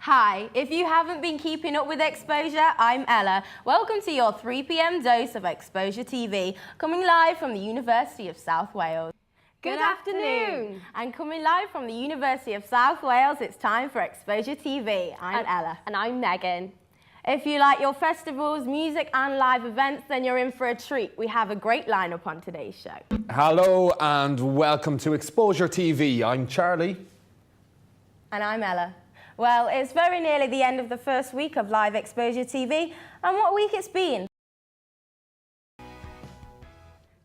Hi, if you haven't been keeping up with Exposure, I'm Ella. Welcome to your 3 p.m. dose of Exposure TV, coming live from the University of South Wales. Good afternoon. And coming live from the University of South Wales, it's time for Exposure TV. I'm Ella. And I'm Megan. If you like your festivals, music and live events, then you're in for a treat. We have a great lineup on today's show. Hello and welcome to Exposure TV. I'm Charlie. And I'm Ella. Well, it's very nearly the end of the first week of live Exposure TV, and what week it's been.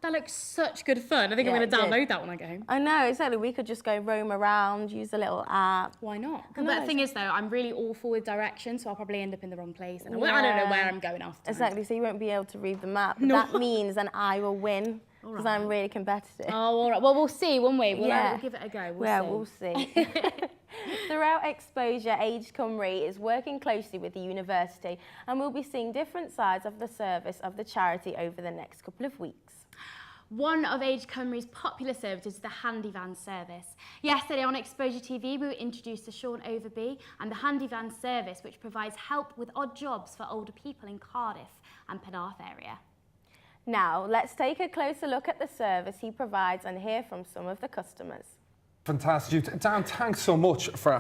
That looks such good fun. I think I'm going to download that when I go home. I know, exactly. We could just go roam around, use a little app. Why not? But the thing is, though, I'm really awful with directions, so I'll probably end up in the wrong place. And Yeah. I don't know where I'm going after. Exactly, so you won't be able to read the map. But No. that means then I will win, because I'm really competitive. Oh, all right. Well, we'll see, won't we? We'll give it a go. We'll see. Throughout Exposure, Age Cymru is working closely with the university, and we'll be seeing different sides of the service of the charity over the next couple of weeks. One of Age Cymru's popular services is the Handy Van service. Yesterday on Exposure TV, we were introduced to Sean Overby and the Handy Van service, which provides help with odd jobs for older people in Cardiff and Penarth area. Now, let's take a closer look at the service he provides and hear from some of the customers. Fantastic. Dan, thanks so much for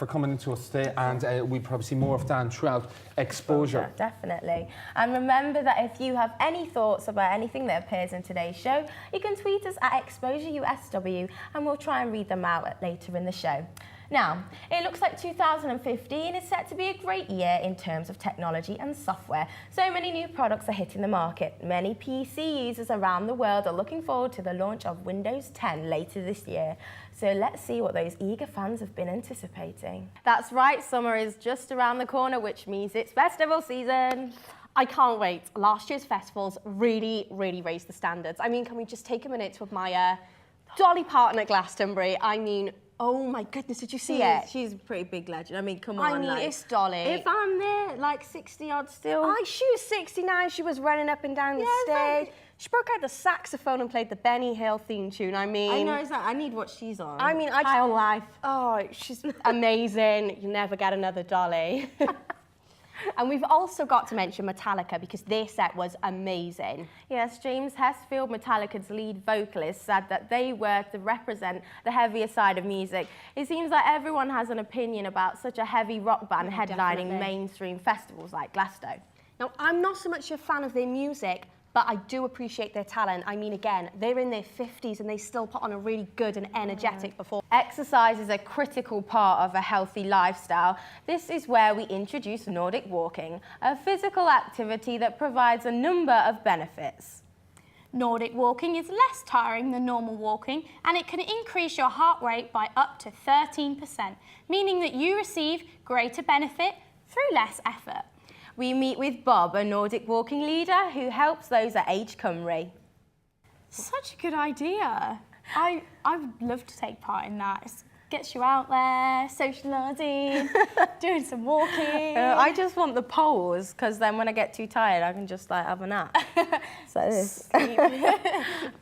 coming into us today, and we'll probably see more of Dan throughout Exposure. Definitely. And remember that if you have any thoughts about anything that appears in today's show, you can tweet us at ExposureUSW and we'll try and read them out later in the show. Now, it looks like 2015 is set to be a great year in terms of technology and software. So many new products are hitting the market. Many PC users around the world are looking forward to the launch of Windows 10 later this year. So let's see what those eager fans have been anticipating. That's right, summer is just around the corner, which means it's festival season. I can't wait. Last year's festivals really raised the standards. I mean, can we just take a minute to admire Dolly Parton at Glastonbury? I mean, oh my goodness, did you see it? She's a pretty big legend. I mean, come on. I mean, like, it's Dolly. If I'm there, like 60 odd still. She was 69, she was running up and down the stage. exactly. She broke out the saxophone and played the Benny Hill theme tune. I mean, I know, exactly. I need what she's on. I mean, High on life. Oh, she's amazing. You never get another Dolly. And we've also got to mention Metallica because their set was amazing. Yes, James Hetfield, Metallica's lead vocalist, said that they were to represent the heavier side of music. It seems like everyone has an opinion about such a heavy rock band headlining definitely. mainstream festivals like Glasgow. Now, I'm not so much a fan of their music, but I do appreciate their talent. I mean, again, they're in their 50s and they still put on a really good and energetic performance. Exercise is a critical part of a healthy lifestyle. This is where we introduce Nordic walking, a physical activity that provides a number of benefits. Nordic walking is less tiring than normal walking, and it can increase your heart rate by up to 13%, meaning that you receive greater benefit through less effort. We meet with Bob, a Nordic walking leader who helps those at Age Cymru. Such a good idea. I would love to take part in that. It gets you out there, socialising, doing some walking. I just want the poles, because then when I get too tired, I can just like have a nap. So this.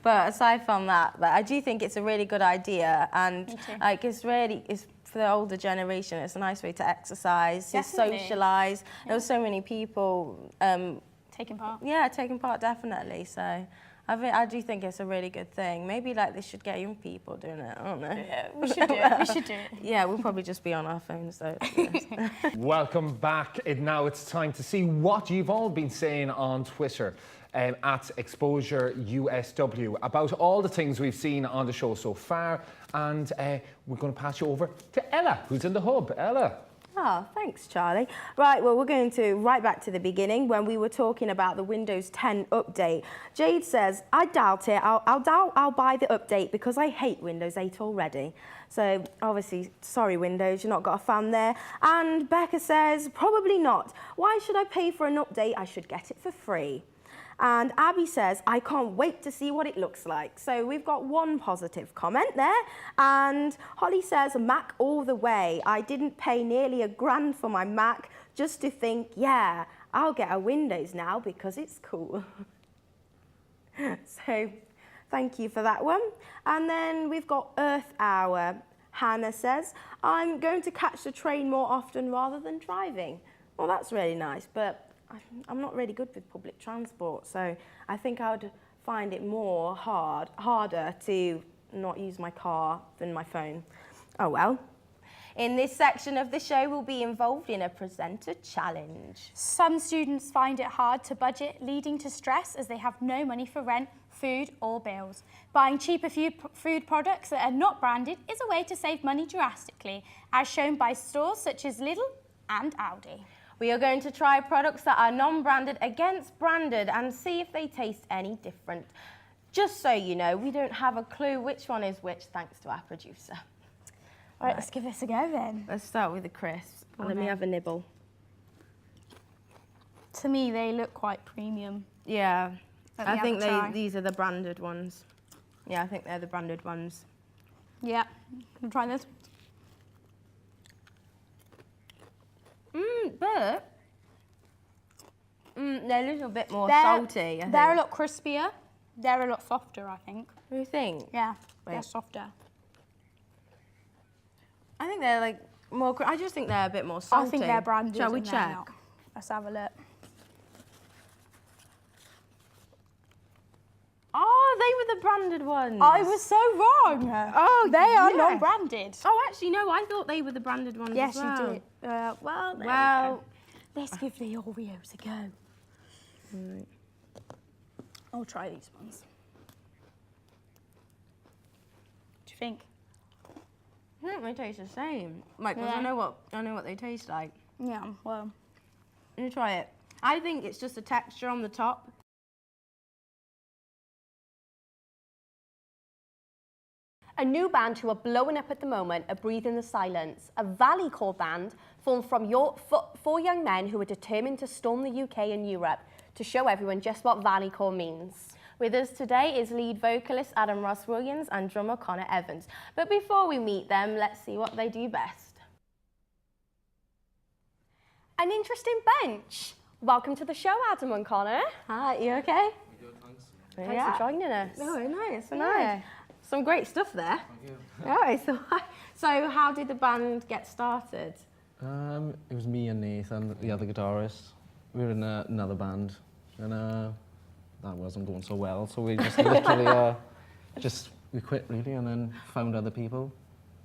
But aside from that, like, I do think it's a really good idea, and like it's for the older generation, it's a nice way to exercise, to Definitely. socialise. There were so many people Taking part. yeah, taking part, definitely. So I do think it's a really good thing. Maybe like they should get young people doing it. I don't know. Yeah, we should do it. We should do it. Yeah, we'll probably just be on our phones though. Welcome back. Now it's time to see what you've all been saying on Twitter at Exposure USW about all the things we've seen on the show so far. And we're going to pass you over to Ella, who's in the hub. Ella. Oh, thanks, Charlie. Right, well, we're going to right back to the beginning when we were talking about the Windows 10 update. Jade says, I doubt it. I'll buy the update because I hate Windows 8 already. So, obviously, sorry, Windows, you've not got a fan there. And Becca says, probably not. Why should I pay for an update? I should get it for free. And Abby says, I can't wait to see what it looks like. So we've got one positive comment there. And Holly says, Mac all the way. I didn't pay nearly £1,000 for my Mac just to think, yeah, I'll get a Windows now because it's cool. So thank you for that one. And then we've got Earth Hour. Hannah says, I'm going to catch the train more often rather than driving. Well, that's really nice, but I'm not really good with public transport, so I think I would find it harder to not use my car than my phone. Oh well. In this section of the show, we'll be involved in a presenter challenge. Some students find it hard to budget, leading to stress as they have no money for rent, food or bills. Buying cheaper food products that are not branded is a way to save money drastically, as shown by stores such as Lidl and Aldi. We are going to try products that are non-branded against branded and see if they taste any different. Just so you know, we don't have a clue which one is which, thanks to our producer. All right, let's give this a go then. Let's start with the crisps. Go Let on me then. have a nibble. To me, they look quite premium. Yeah, Let me I have think a try. these are the branded ones. Yeah, I think they're the branded ones. Yeah, I'm trying this. But they're a little bit more They're- salty. I They're a think. lot crispier. They're a lot softer, I think. What do you think? Yeah, they're Wait. softer. I think they're like more. I just think they're a bit more salty. I think they're branded. Shall we and they're check? not. Let's have a look. Oh, they were the branded ones. I was so wrong. Oh, they are yes. non-branded. Oh, actually, no. I thought they were the branded ones. Yes, as well. you did. Well, there we Well, go. Let's give the Oreos a go. right. I'll try these ones. What do you think? I think they taste the same. Like, 'cause Yeah. I know what they taste like. Yeah, well, Let me try it. I think it's just the texture on the top. A new band who are blowing up at the moment are Breathe in the Silence, a Valley Core band formed from four young men who are determined to storm the UK and Europe to show everyone just what Valley Core means. With us today is lead vocalist Adam Ross Williams and drummer Connor Evans. But before we meet them, let's see what they do best. An interesting bench. Welcome to the show, Adam and Connor. Hi, you okay? Good, thanks. Thanks for joining us. Oh, nice, Yeah. nice. Some great stuff there. Oh, so how did the band get started? It was me and Nathan, the other guitarist. We were in another band, and that wasn't going so well. So we just literally we quit really, and then found other people,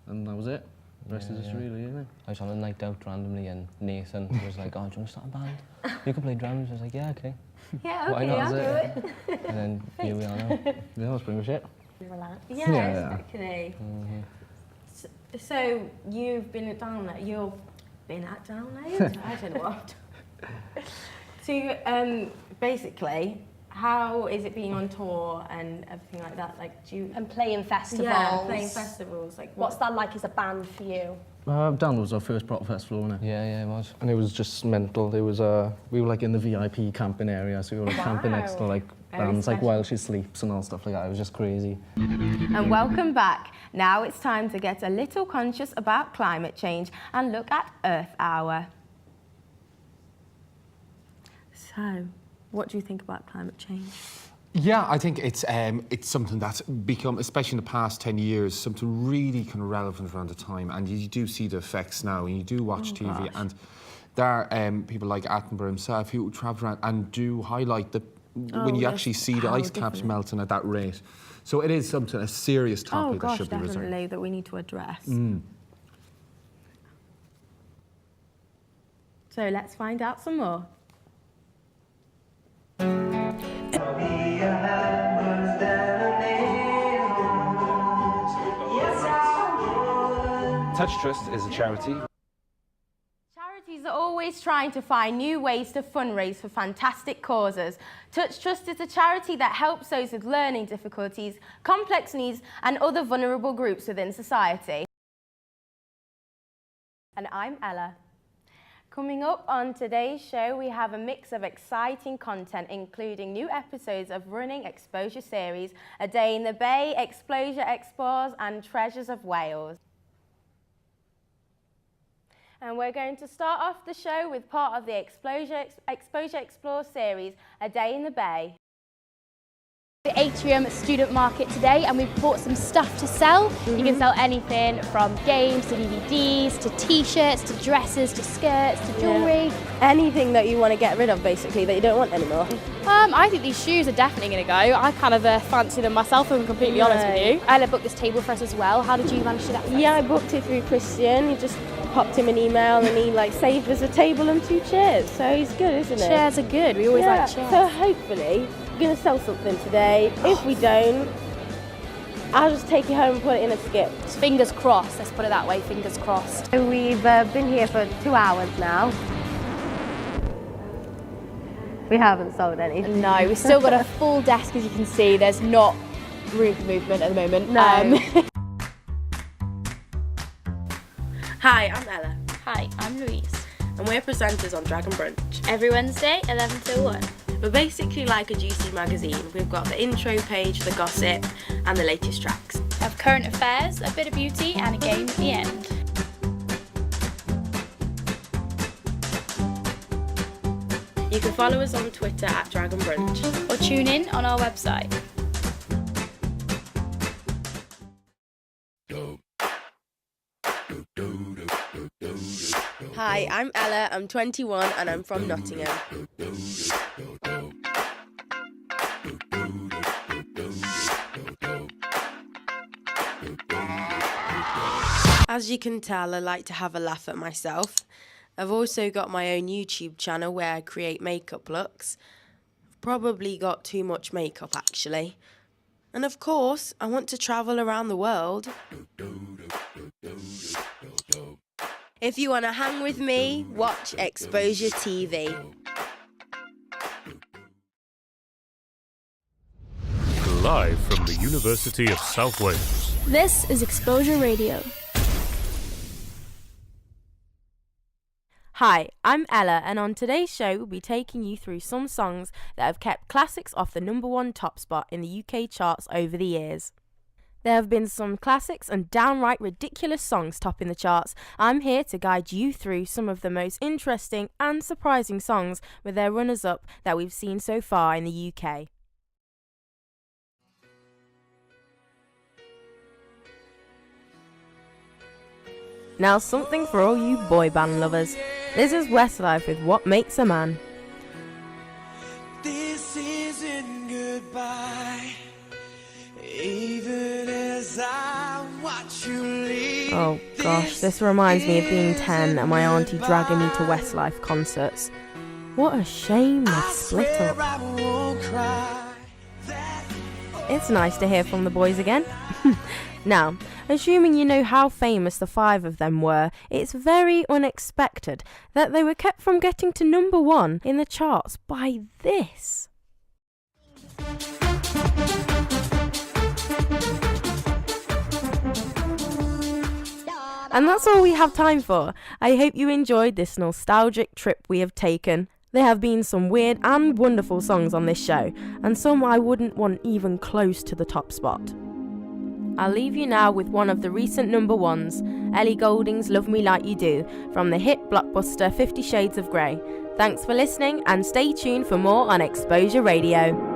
and that was it. The rest is history, really, isn't it? I was on a night out randomly and Nathan was like, oh, do you want to start a band? You can play drums. I was like, yeah, okay. Yeah, Why okay, not? I'll do That's it. And then here we are now. Yeah, that's pretty much it. Yeah, Yeah. exactly. So you've been down there. You've been at down there. I don't know what. So basically, how is it being on tour and everything like that? Like, do you? And playing festivals. Yeah, playing festivals. Like, What's that like as a band for you? Down was our first proper festival, wasn't it? Yeah, it was. And it was just mental. It was we were like in the VIP camping area, so we were like camping next to like Very bands like special. While She Sleeps and all stuff like that. It was just crazy. And welcome back. Now it's time to get a little conscious about climate change and look at Earth Hour. So, what do you think about climate change? Yeah, I think it's something that's become, especially in the past 10 years, something really kind of relevant around the time. And you do see the effects now, and you do watch TV. gosh. And there are people like Attenborough himself who travel around and do highlight when you yes, actually see the how ice caps different. melting at that rate. So it is something, a serious Oh topic that gosh, should be resolved. definitely, that we need to address. So let's find out some more. Touch Trust is a charity. Charities are always trying to find new ways to fundraise for fantastic causes. Touch Trust is a charity that helps those with learning difficulties, complex needs, and other vulnerable groups within society. And I'm Ella. Coming up on today's show, we have a mix of exciting content, including new episodes of running Exposure series, A Day in the Bay, Exposure Explores, and Treasures of Wales. And we're going to start off the show with part of the Exposure Explore series, A Day in the Bay. The Atrium Student Market today, and we've bought some stuff to sell. You can sell anything from games to DVDs to t-shirts to dresses to skirts to jewellery. Anything that you want to get rid of, basically, that you don't want anymore. I think these shoes are definitely going to go. I kind of fancy them myself, if I'm completely honest with you. Ella booked this table for us as well. How did you manage to do that for us? Yeah, I booked it through Christian. He just popped him an email and he saved us a table and 2 chairs. So he's good, isn't it? Chairs are good. We always like chairs. So hopefully we're going to sell something today. If we don't, I'll just take it home and put it in a skip. Fingers crossed, let's put it that way, fingers crossed. So we've been here for 2 hours now. We haven't sold any. No, we've still got a full desk, as you can see. There's not room for movement at the moment. No. Hi, I'm Ella, Hi, I'm Louise. and we're presenters on Dragon Brunch. Every Wednesday, 11 till 1. We're basically like a juicy magazine. We've got the intro page, the gossip, and the latest tracks. Have current affairs, a bit of beauty, and a game at the end. You can follow us on Twitter at Dragon Brunch. Or tune in on our website. Hi, I'm Ella, I'm 21 and I'm from Nottingham. As you can tell, I like to have a laugh at myself. I've also got my own YouTube channel where I create makeup looks. I've probably got too much makeup actually. And of course, I want to travel around the world. If you want to hang with me, watch Exposure TV. Live from the University of South Wales. This is Exposure Radio. Hi, I'm Ella, and on today's show we'll be taking you through some songs that have kept classics off the #1 top spot in the UK charts over the years. There have been some classics and downright ridiculous songs topping the charts. I'm here to guide you through some of the most interesting and surprising songs with their runners-up that we've seen so far in the UK. Now something for all you boy band lovers. This is Westlife with What Makes a Man. This isn't goodbye, even as I watch you leave. Oh gosh, this reminds me of being 10 and my auntie dragging me to Westlife concerts. What a shame they split up. It's nice to hear from the boys again. Now, assuming you know how famous the 5 of them were, it's very unexpected that they were kept from getting to #1 in the charts by this. And that's all we have time for. I hope you enjoyed this nostalgic trip we have taken. There have been some weird and wonderful songs on this show, and some I wouldn't want even close to the top spot. I'll leave you now with one of the recent #1s, Ellie Goulding's Love Me Like You Do, from the hit blockbuster 50 Shades of Grey. Thanks for listening and stay tuned for more on Exposure Radio.